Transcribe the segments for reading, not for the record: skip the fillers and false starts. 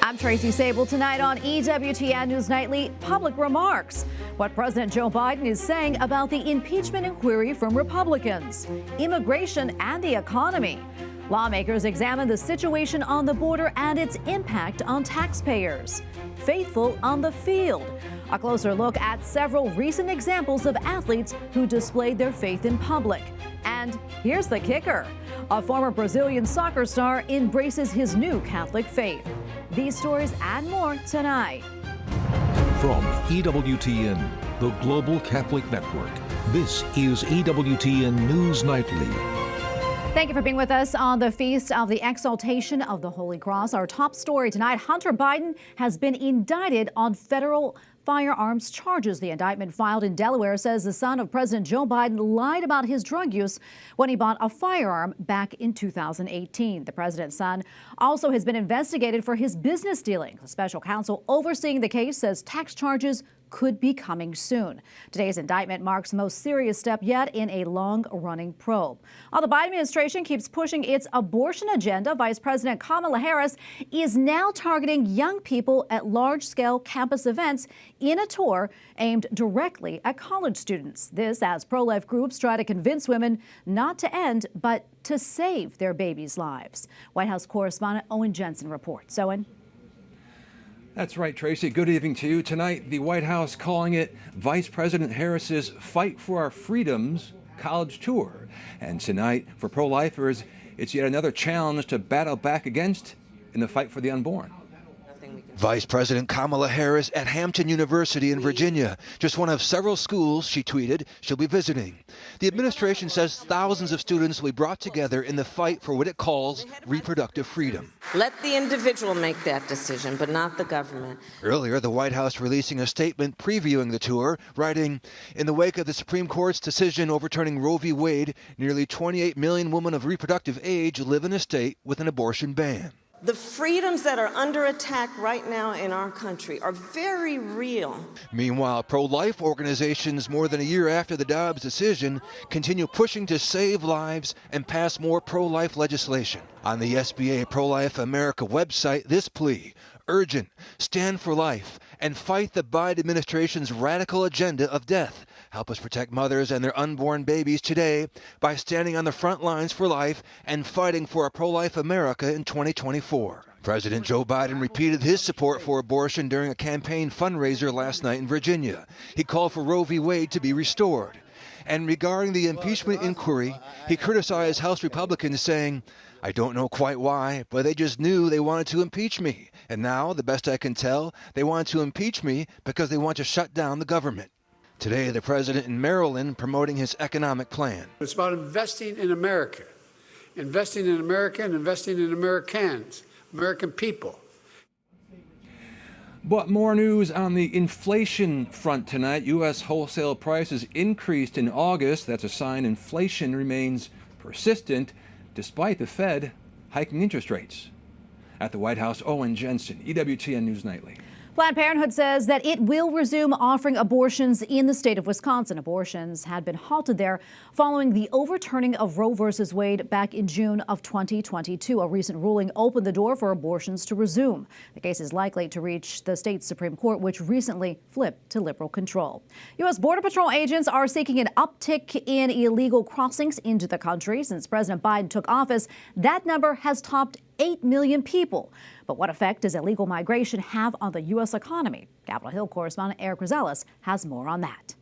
I'm Tracy Sabol. Tonight on EWTN News Nightly, public remarks. What President Joe Biden is saying about the impeachment inquiry from Republicans, immigration and the economy. Lawmakers examine the situation on the border and its impact on taxpayers. Faithful on the field. A closer look at several recent examples of athletes who displayed their faith in public. And here's the kicker. A former Brazilian soccer star embraces his new Catholic faith. These stories and more tonight. From EWTN, the Global Catholic Network, this is EWTN News Nightly. Thank you for being with us on the Feast of the Exaltation of the Holy Cross. Our top story tonight, Hunter Biden has been indicted on federal firearms charges. The indictment filed in Delaware says the son of President Joe Biden lied about his drug use when he bought a firearm back in 2018. The president's son also has been investigated for his business dealings. A special counsel overseeing the case says tax charges could be coming soon. Today's indictment marks the most serious step yet in a long-running probe. While the Biden administration keeps pushing its abortion agenda, Vice President Kamala Harris is now targeting young people at large-scale campus events in a tour aimed directly at college students. This as pro-life groups try to convince women not to end, but to save their babies' lives. White House correspondent Owen Jensen reports. Owen? That's right, Tracy. Good evening to you. Tonight, the White House calling it Vice President Harris's Fight for Our Freedoms college tour. And tonight, for pro-lifers, it's yet another challenge to battle back against in the fight for the unborn. Vice President Kamala Harris at Hampton University in Virginia, just one of several schools, she tweeted, she'll be visiting. The administration says thousands of students will be brought together in the fight for what it calls reproductive freedom. Let the individual make that decision, but not the government. Earlier, the White House releasing a statement previewing the tour, writing, in the wake of the Supreme Court's decision overturning Roe v. Wade, nearly 28 million women of reproductive age live in a state with an abortion ban. The freedoms that are under attack right now in our country are very real. Meanwhile, pro-life organizations, more than a year after the Dobbs decision, continue pushing to save lives and pass more pro-life legislation. On the SBA Pro-Life America website, this plea, urgent, stand for life, and fight the Biden administration's radical agenda of death. Help us protect mothers and their unborn babies today by standing on the front lines for life and fighting for a pro-life America in 2024. President Joe Biden repeated his support for abortion during a campaign fundraiser last night in Virginia. He called for Roe v. Wade to be restored. And regarding the impeachment inquiry, he criticized House Republicans, saying, I don't know quite why, but they just knew they wanted to impeach me. And now, the best I can tell, they wanted to impeach me because they want to shut down the government. Today, the president in Maryland promoting his economic plan. It's about investing in America and investing in Americans, American people. But more news on the inflation front tonight. U.S. wholesale prices increased in August. That's a sign inflation remains persistent despite the Fed hiking interest rates. At the White House, Owen Jensen, EWTN News Nightly. Planned Parenthood says that it will resume offering abortions in the state of Wisconsin. Abortions had been halted there following the overturning of Roe v. Wade back in June of 2022. A recent ruling opened the door for abortions to resume. The case is likely to reach the state's Supreme Court, which recently flipped to liberal control. U.S. Border Patrol agents are seeking an uptick in illegal crossings into the country. Since President Biden took office, that number has topped 8 million people. But what effect does illegal migration have on the U.S. economy? Capitol Hill correspondent Eric Rosales has more on that.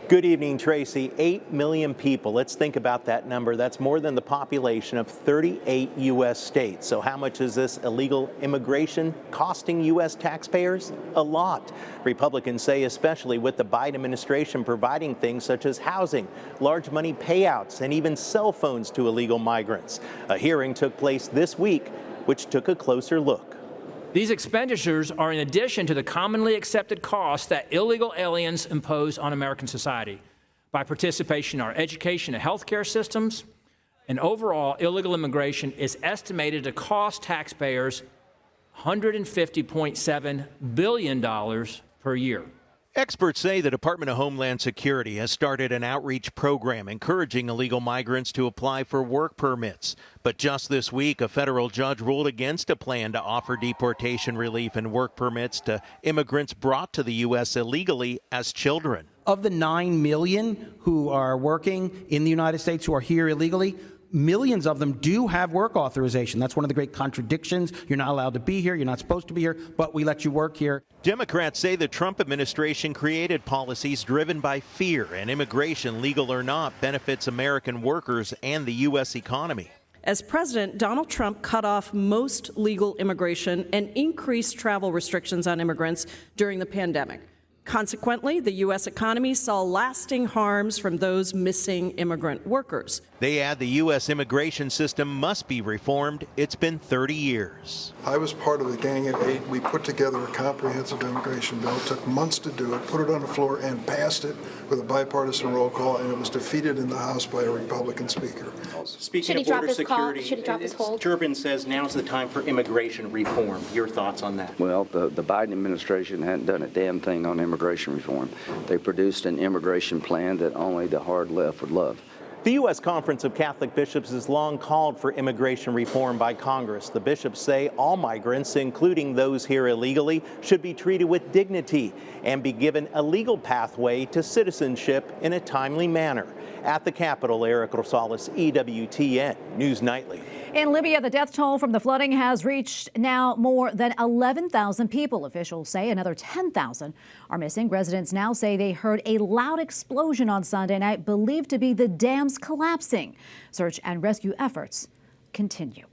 Good evening, Tracy. 8 million people. Let's think about that number. That's more than the population of 38 U.S. states. So how much is this illegal immigration costing U.S. taxpayers? A lot. Republicans say, especially with the Biden administration providing things such as housing, large money payouts, and even cell phones to illegal migrants. A hearing took place this week, which took a closer look. These expenditures are in addition to the commonly accepted costs that illegal aliens impose on American society by participation in our education and healthcare systems. And overall, illegal immigration is estimated to cost taxpayers $150.7 billion per year. Experts say the Department of Homeland Security has started an outreach program encouraging illegal migrants to apply for work permits. But just this week, a federal judge ruled against a plan to offer deportation relief and work permits to immigrants brought to the U.S. illegally as children. Of the 9 million who are working in the United States who are here illegally, millions of them do have work authorization. That's one of the great contradictions. You're not allowed to be here. You're not supposed to be here, but we let you work here. Democrats say the Trump administration created policies driven by fear, and immigration, legal or not, benefits American workers and the U.S. economy. As president, Donald Trump cut off most legal immigration and increased travel restrictions on immigrants during the pandemic. Consequently, the U.S. economy saw lasting harms from those missing immigrant workers. They add the U.S. immigration system must be reformed. It's been 30 years. I was part of the Gang of Eight. We put together a comprehensive immigration bill. It took months to do it, put it on the floor, and passed it with a bipartisan roll call, and it was defeated in the House by a Republican speaker. Speaking of border security, Durbin says now's the time for immigration reform. Your thoughts on that? Well, the Biden administration hadn't done a damn thing on immigration reform. They produced an immigration plan that only the hard left would love. The U.S. Conference of Catholic Bishops has long called for immigration reform by Congress. The bishops say all migrants, including those here illegally, should be treated with dignity and be given a legal pathway to citizenship in a timely manner. At the Capitol, Eric Rosales, EWTN News Nightly. In Libya, the death toll from the flooding has reached now more than 11,000 people. Officials say another 10,000 are missing. Residents now say they heard a loud explosion on Sunday night, believed to be the dams collapsing. Search and rescue efforts continue.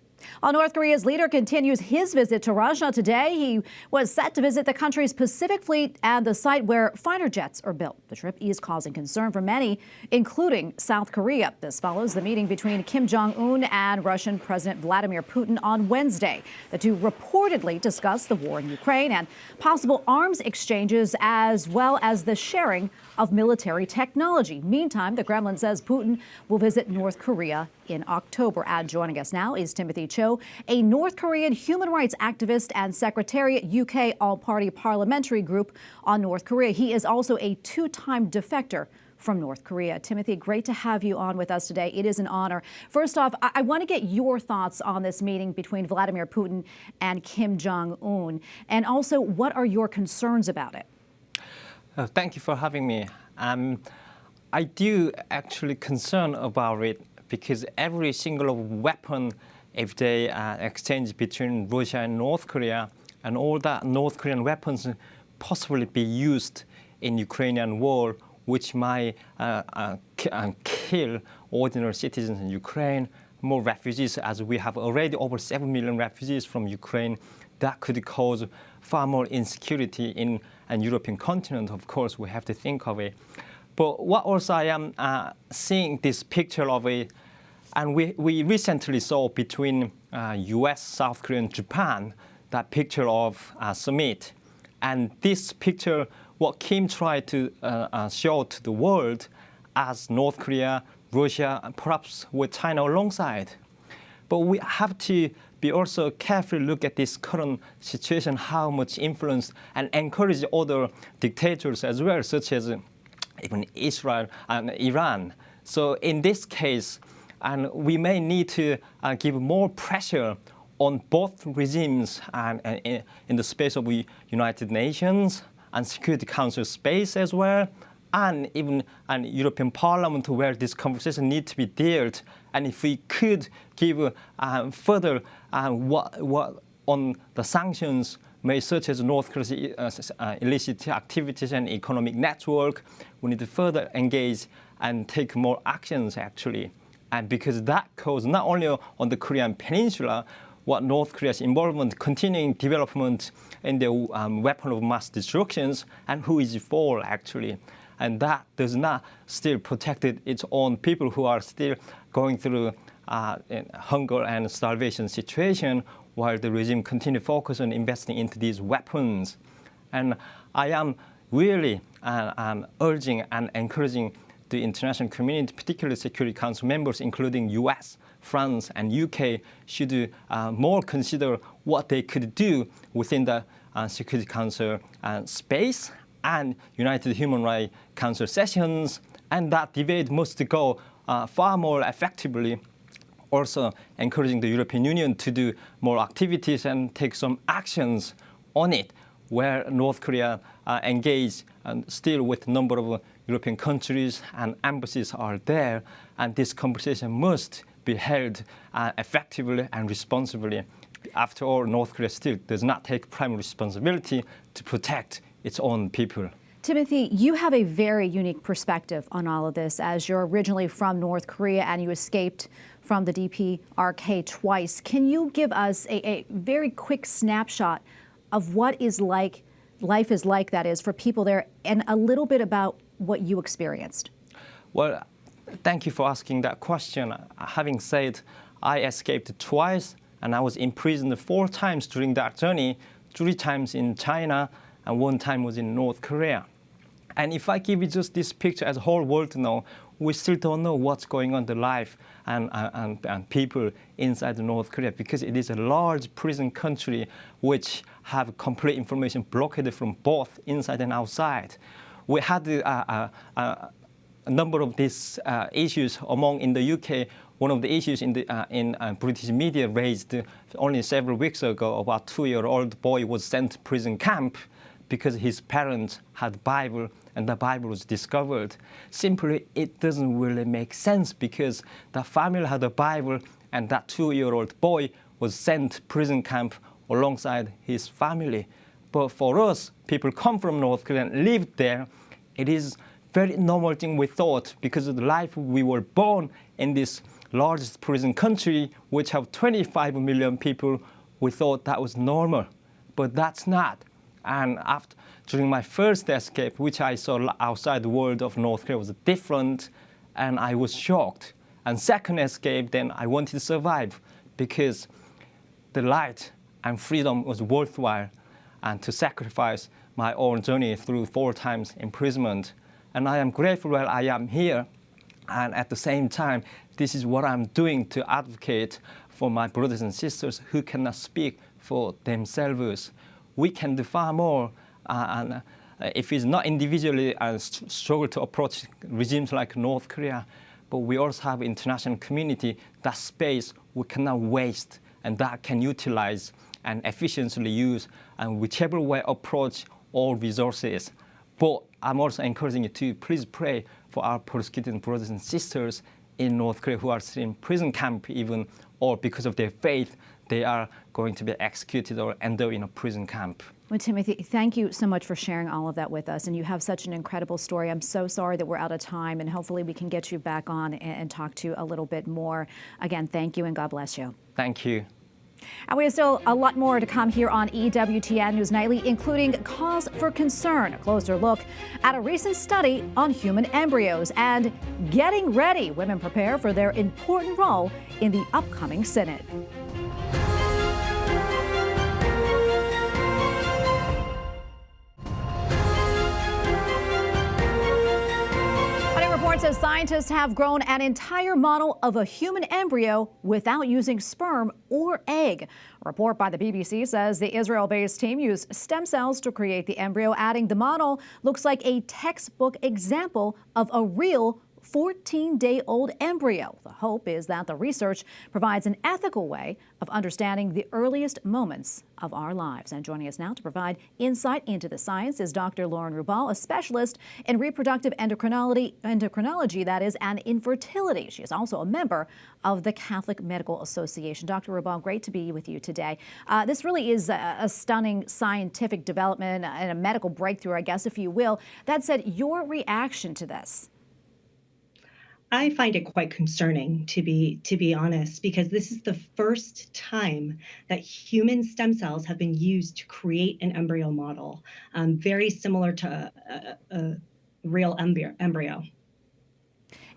North Korea's leader continues his visit to Russia today. He was set to visit the country's Pacific Fleet and the site where fighter jets are built. The trip is causing concern for many, including South Korea. This follows the meeting between Kim Jung Un and Russian President Vladimir Putin on Wednesday. The two reportedly discussed the war in Ukraine and possible arms exchanges, as well as the sharing of military technology. Meantime, the Kremlin says Putin will visit North Korea in October. And joining us now is Timothy Cho, a North Korean human rights activist and Secretariat UK All-Party Parliamentary Group on North Korea. He is also a two-time defector from North Korea. Timothy, great to have you on with us today. It is an honor. First off, I want to get your thoughts on this meeting between Vladimir Putin and Kim Jung Un. And also, what are your concerns about it? Thank you for having me. I do actually concern about it because every single weapon, if they exchange between Russia and North Korea, and all that North Korean weapons possibly be used in Ukrainian war, which might kill ordinary citizens in Ukraine, more refugees, as we have already over 7 million refugees from Ukraine, that could cause far more insecurity in an European continent. Of course, we have to think of it. But what also I am seeing this picture of it, and we recently saw between US, South Korea, and Japan, that picture of summit. And this picture, what Kim tried to show to the world as North Korea, Russia, and perhaps with China alongside. But we have to be also carefully look at this current situation, how much influence and encourage other dictators as well, such as even Israel and Iran. So in this case, and we may need to give more pressure on both regimes and in the space of the United Nations and Security Council space as well, and even an European Parliament where this conversation needs to be dealt. And if we could give further what on the sanctions, such as North Korea's illicit activities and economic network, we need to further engage and take more actions, actually. And because that goes not only on the Korean Peninsula, what North Korea's involvement, continuing development in the weapon of mass destructions, and who is for, actually. And that does not still protect its own people who are still going through hunger and starvation situation, while the regime continue to focus on investing into these weapons. And I am really urging and encouraging the international community, particularly Security Council members, including US, France, and UK, should more consider what they could do within the Security Council space and United Human Rights Council sessions, and that debate must go far more effectively. Also encouraging the European Union to do more activities and take some actions on it, where North Korea engaged and still with a number of European countries and embassies are there, and this conversation must be held effectively and responsibly. After all, North Korea still does not take primary responsibility to protect its own people. Timothy, you have a very unique perspective on all of this, as you're originally from North Korea and you escaped from the DPRK twice. Can you give us a very quick snapshot of what life is like, that is, for people there, and a little bit about what you experienced? Well, thank you for asking that question. Having said, I escaped twice, and I was imprisoned 4 times during that journey, 3 times in China, and 1 time was in North Korea. And if I give you just this picture as a whole world to know, we still don't know what's going on in the life and people inside North Korea, because it is a large prison country which have complete information blockaded from both inside and outside. We had a number of these issues among in the UK. One of the issues in British media raised only several weeks ago about a 2-year-old boy was sent to prison camp because his parents had Bible and the Bible was discovered. Simply, it doesn't really make sense, because the family had a Bible and that 2-year-old boy was sent to prison camp alongside his family. But for us, people come from North Korea and live there, it is very normal thing we thought, because of the life we were born in this largest prison country, which have 25 million people, we thought that was normal. But that's not. And during my first escape, which I saw outside the world of North Korea, was different, and I was shocked. And second escape, then I wanted to survive, because the light and freedom was worthwhile, and to sacrifice my own journey through 4 times imprisonment. And I am grateful while I am here, and at the same time, this is what I'm doing to advocate for my brothers and sisters who cannot speak for themselves. We can do far more, and if it's not individually struggle to approach regimes like North Korea, but we also have international community, that space we cannot waste, and that can utilize and efficiently use, and whichever way approach all resources. But I'm also encouraging you to please pray for our persecuted brothers and sisters in North Korea who are still in prison camp even, or because of their faith, they are going to be executed or end up in a prison camp. Well, Timothy, thank you so much for sharing all of that with us. And you have such an incredible story. I'm so sorry that we're out of time, and hopefully we can get you back on and talk to you a little bit more. Again, thank you and God bless you. Thank you. And we have still a lot more to come here on EWTN News Nightly, including cause for concern, a closer look at a recent study on human embryos, and getting ready. Women prepare for their important role in the upcoming Synod. Says scientists have grown an entire model of a human embryo without using sperm or egg. A report by the BBC says the Israel-based team used stem cells to create the embryo, adding the model looks like a textbook example of a real 14-day-old embryo. The hope is that the research provides an ethical way of understanding the earliest moments of our lives. And joining us now to provide insight into the science is Dr. Lauren Rubal, a specialist in reproductive endocrinology, that is, and infertility. She is also a member of the Catholic Medical Association. Dr. Rubal, great to be with you today. This really is a stunning scientific development and a medical breakthrough, I guess, if you will. That said, your reaction to this? I find it quite concerning, to be honest, because this is the first time that human stem cells have been used to create an embryo model, very similar to a real embryo.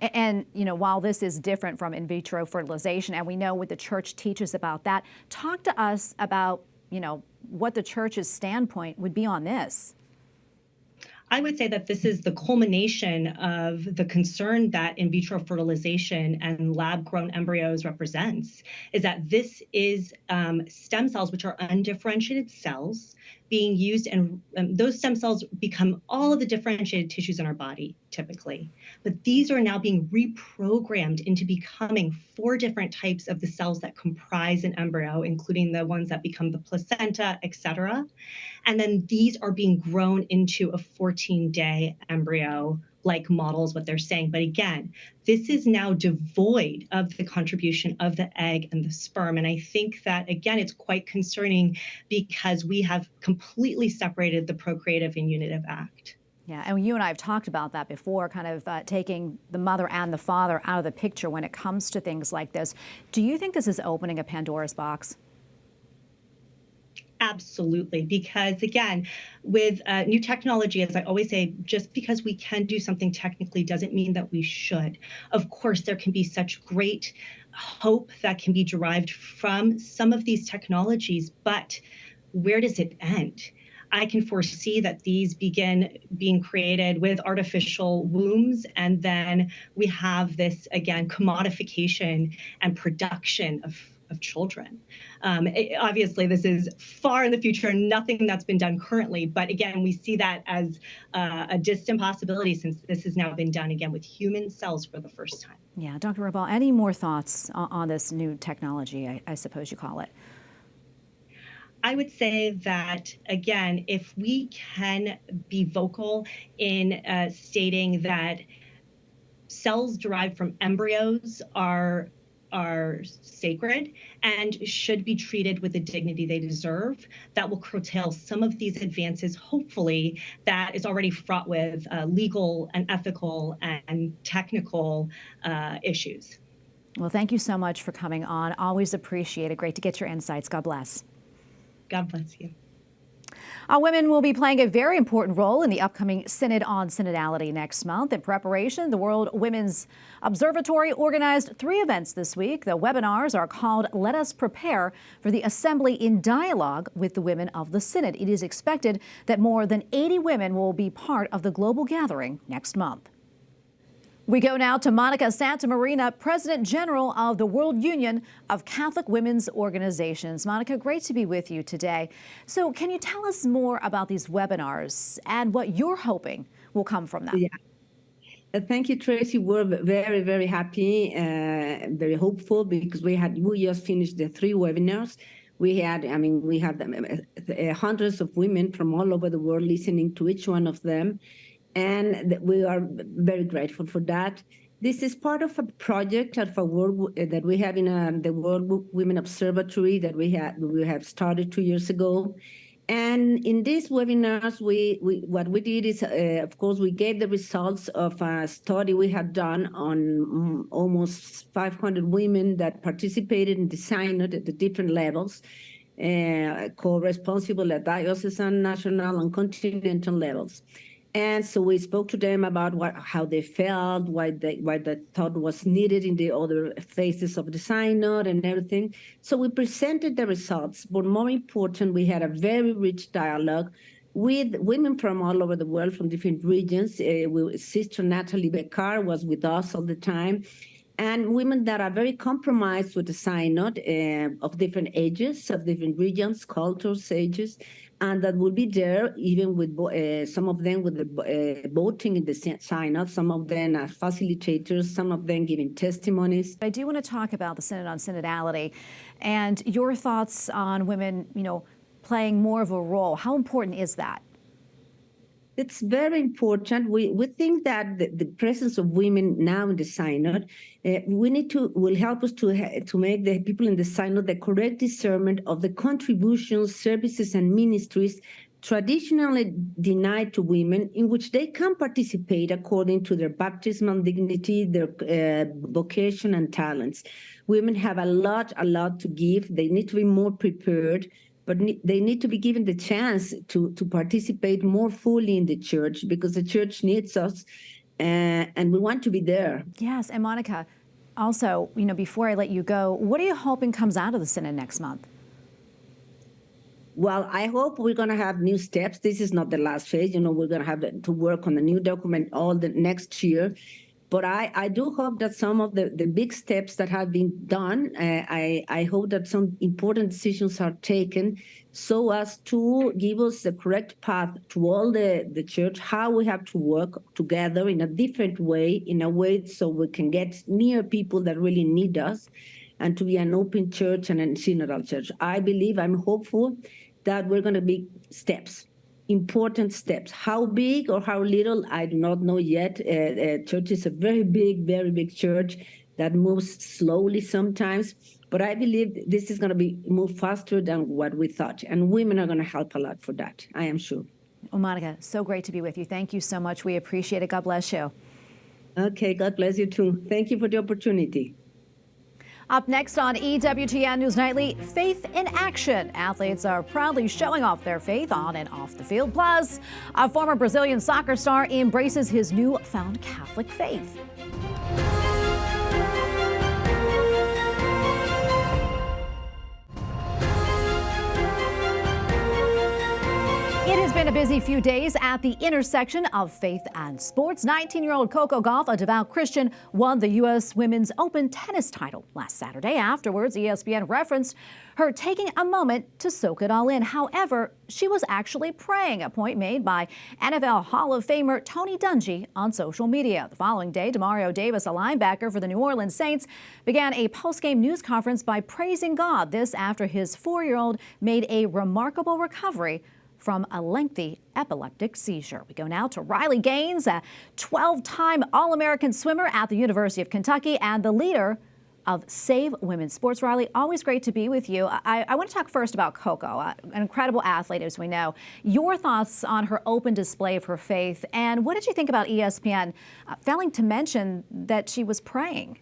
And, you know, while this is different from in vitro fertilization, and we know what the church teaches about that, talk to us about, you know, what the church's standpoint would be on this. I would say that this is the culmination of the concern that in vitro fertilization and lab-grown embryos represents, is that this is stem cells, which are undifferentiated cells, being used, and those stem cells become all of the differentiated tissues in our body, typically. But these are now being reprogrammed into becoming 4 different types of the cells that comprise an embryo, including the ones that become the placenta, et cetera. And then these are being grown into a 14-day embryo, like models, what they're saying. But again, this is now devoid of the contribution of the egg and the sperm. And I think that, again, it's quite concerning because we have completely separated the procreative and unitive act. Yeah, and you and I have talked about that before, kind of taking the mother and the father out of the picture when it comes to things like this. Do you think this is opening a Pandora's box? Absolutely, because again, with new technology, as I always say, just because we can do something technically doesn't mean that we should. Of course, there can be such great hope that can be derived from some of these technologies, but where does it end? I can foresee that these begin being created with artificial wombs, and then we have this, again, commodification and production of children. Obviously, this is far in the future, nothing that's been done currently. But again, we see that as a distant possibility since this has now been done again with human cells for the first time. Yeah, Dr. Sabol, any more thoughts on this new technology, I suppose you call it? I would say that, again, if we can be vocal in stating that cells derived from embryos are sacred and should be treated with the dignity they deserve, that will curtail some of these advances, hopefully, that is already fraught with legal and ethical and technical issues. Well, thank you so much for coming on. Always appreciate it. Great to get your insights. God bless. God bless you. Women will be playing a very important role in the upcoming Synod on Synodality next month. In preparation, the World Women's Observatory organized 3 events this week. The webinars are called Let Us Prepare for the Assembly in Dialogue with the Women of the Synod. It is expected that more than 80 women will be part of the global gathering next month. We go now to Monica Santamarina, President General of the World Union of Catholic Women's Organizations. Monica, great to be with you today. So can you tell us more about these webinars and what you're hoping will come from them? Yeah. Thank you, Tracy. We're very, very happy, very hopeful, because we just finished the 3 webinars. We had hundreds of women from all over the world listening to each one of them. And we are very grateful for that. This is part of a project of a work that we have in the World Women Observatory that we have started 2 years ago. And in these webinars, what we did is, of course, we gave the results of a study we had done on almost 500 women that participated in the Synod at the different levels, co-responsible at diocesan, national, and continental levels. And so we spoke to them about how they felt, why they thought was needed in the other phases of the Synod and everything. So we presented the results, but more important, we had a very rich dialogue with women from all over the world, from different regions. Sister Natalie Beccard was with us all the time, and women that are very compromised with the Synod, of different ages, of different regions, cultures, ages, and that will be there even with some of them with the voting in the Synod, some of them as facilitators, some of them giving testimonies. I do want to talk about the Synod on Synodality and your thoughts on women, playing more of a role. How important is that? It's very important. We think that the presence of women now in the Synod will help us to make the people in the Synod the correct discernment of the contributions, services, and ministries traditionally denied to women, in which they can participate according to their baptismal dignity, their vocation, and talents. Women have a lot to give. They need to be more prepared, but they need to be given the chance to participate more fully in the church, because the church needs us, and we want to be there. Yes, and Monica, also, before I let you go, what are you hoping comes out of the Synod next month? Well, I hope we're going to have new steps. This is not the last phase. We're going to have to work on the new document all the next year. But I do hope that some of the big steps that have been done, I hope that some important decisions are taken so as to give us the correct path to all the church, how we have to work together in a different way, in a way so we can get near people that really need us, and to be an open church and a synodal church. I'm hopeful that we're going to be steps, important steps. How big or how little, I do not know yet. Church is a very big church that moves slowly sometimes, but I believe this is going to move faster than what we thought, and women are going to help a lot for that, I am sure. Well, Monica, so great to be with you. Thank you so much. We appreciate it. God bless you. Okay, God bless you too. Thank you for the opportunity. Up next on EWTN News Nightly, faith in action. Athletes are proudly showing off their faith on and off the field. Plus, a former Brazilian soccer star embraces his newfound Catholic faith. It has been a busy few days at the intersection of faith and sports. 19-year-old Coco Gauff, a devout Christian, won the U.S. Women's Open tennis title last Saturday. Afterwards, ESPN referenced her taking a moment to soak it all in. However, she was actually praying, a point made by NFL Hall of Famer Tony Dungy on social media. The following day, Demario Davis, a linebacker for the New Orleans Saints, began a post-game news conference by praising God. This after his 4-year-old made a remarkable recovery from a lengthy epileptic seizure. We go now to Riley Gaines, a 12-time All-American swimmer at the University of Kentucky and the leader of Save Women's Sports. Riley, always great to be with you. I want to talk first about Coco, an incredible athlete, as we know. Your thoughts on her open display of her faith, and what did you think about ESPN failing to mention that she was praying?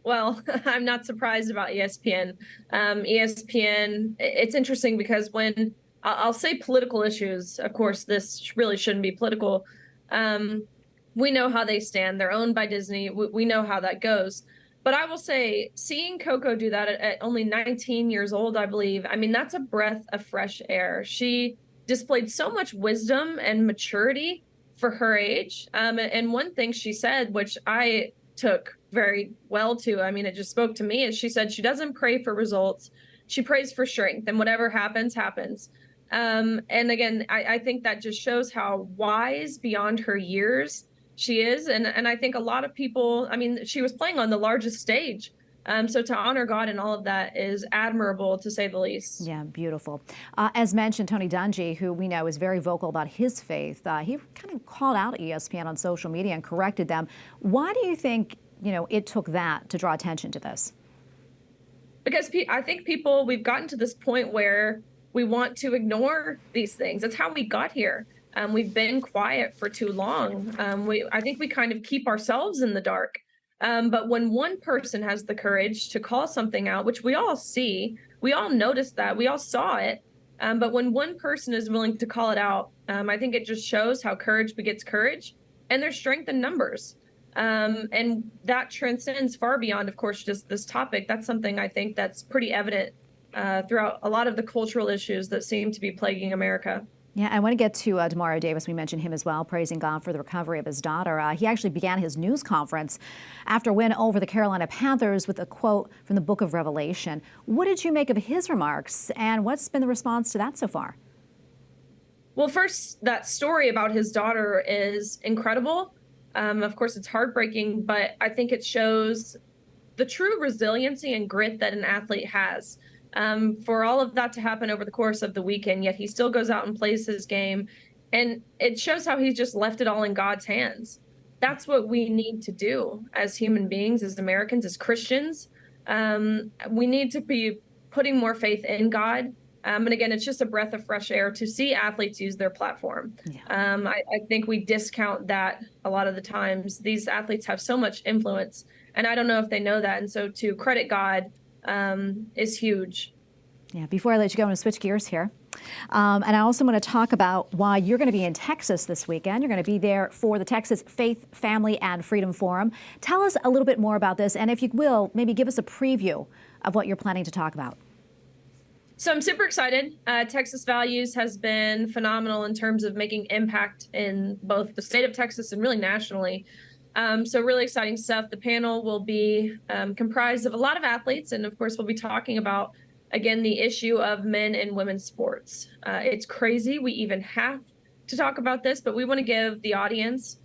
Well, I'm not surprised about ESPN. ESPN, it's interesting because when I'll say political issues, of course, this really shouldn't be political. We know how they stand. They're owned by Disney. We know how that goes. But I will say, seeing Coco do that at only 19 years old, I believe, I mean, that's a breath of fresh air. She displayed so much wisdom and maturity for her age. And one thing she said, which I took very well to, I mean, it just spoke to me, is she said she doesn't pray for results. She prays for strength, and whatever happens, happens. And again, I think that just shows how wise beyond her years she is. And I think a lot of people, I mean, she was playing on the largest stage. So to honor God in all of that is admirable, to say the least. Yeah, beautiful. As mentioned, Tony Dungy, who we know is very vocal about his faith, he kind of called out ESPN on social media and corrected them. Why do you think, it took that to draw attention to this? Because I think we've gotten to this point where we want to ignore these things. That's how we got here. We've been quiet for too long. I think we kind of keep ourselves in the dark. But when one person has the courage to call something out, which we all see, we all notice that, we all saw it. But when one person is willing to call it out, I think it just shows how courage begets courage, and there's strength in numbers. And that transcends far beyond, of course, just this topic. That's something I think that's pretty evident throughout a lot of the cultural issues that seem to be plaguing America. Yeah, I want to get to Demario Davis. We mentioned him as well, praising God for the recovery of his daughter. He actually began his news conference after a win over the Carolina Panthers with a quote from the book of Revelation. What did you make of his remarks, and what's been the response to that so far? Well, first, that story about his daughter is incredible. Of course, it's heartbreaking, but I think it shows the true resiliency and grit that an athlete has. For all of that to happen over the course of the weekend, yet he still goes out and plays his game. And it shows how he's just left it all in God's hands. That's what we need to do as human beings, as Americans, as Christians. We need to be putting more faith in God. And again, it's just a breath of fresh air to see athletes use their platform. Yeah. I think we discount that a lot of the times. These athletes have so much influence, and I don't know if they know that. And so to credit God is huge. Yeah, before I let you go, I'm going to switch gears here. And I also want to talk about why you're going to be in Texas this weekend. You're going to be there for the Texas Faith, Family, and Freedom Forum. Tell us a little bit more about this, and if you will, maybe give us a preview of what you're planning to talk about. So I'm super excited. Texas Values has been phenomenal in terms of making impact in both the state of Texas and really nationally. So really exciting stuff. The panel will be comprised of a lot of athletes. And of course, we'll be talking about, again, the issue of men and women's sports. It's crazy we even have to talk about this, but we want to give the audience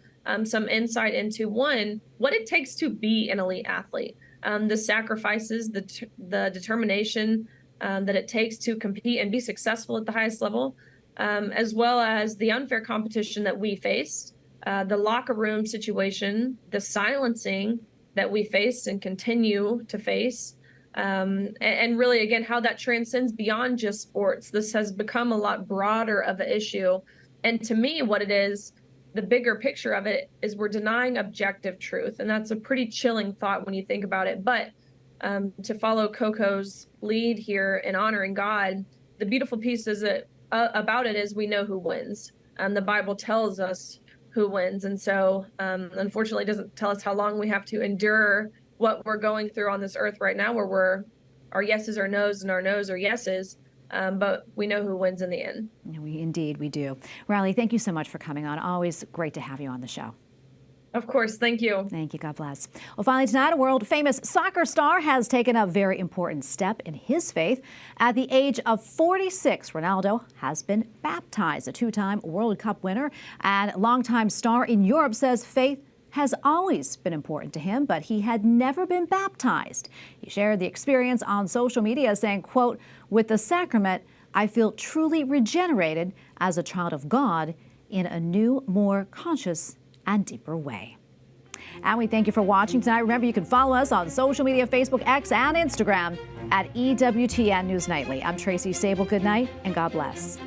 some insight into, one, what it takes to be an elite athlete, the sacrifices, the determination that it takes to compete and be successful at the highest level, as well as the unfair competition that we faced, the locker room situation, the silencing that we faced and continue to face, and really, again, how that transcends beyond just sports. This has become a lot broader of an issue. And to me, what it is, the bigger picture of it is we're denying objective truth. And that's a pretty chilling thought when you think about it. But to follow Coco's lead here in honoring God, the beautiful piece is that about it is we know who wins. The Bible tells us who wins. And so, unfortunately, it doesn't tell us how long we have to endure what we're going through on this earth right now, where our yeses are nos and our nos are yeses. But we know who wins in the end. Indeed, we do. Riley, thank you so much for coming on. Always great to have you on the show. Of course. Thank you. Thank you. God bless. Well, finally tonight, a world-famous soccer star has taken a very important step in his faith. At the age of 46, Ronaldo has been baptized. A two-time World Cup winner and longtime star in Europe says faith has always been important to him, but he had never been baptized. He shared the experience on social media saying, quote, "With the sacrament, I feel truly regenerated as a child of God in a new, more conscious and deeper way." And we thank you for watching tonight. Remember, you can follow us on social media, Facebook, X, and Instagram at EWTN News Nightly. I'm Tracy Sabol. Good night and God bless.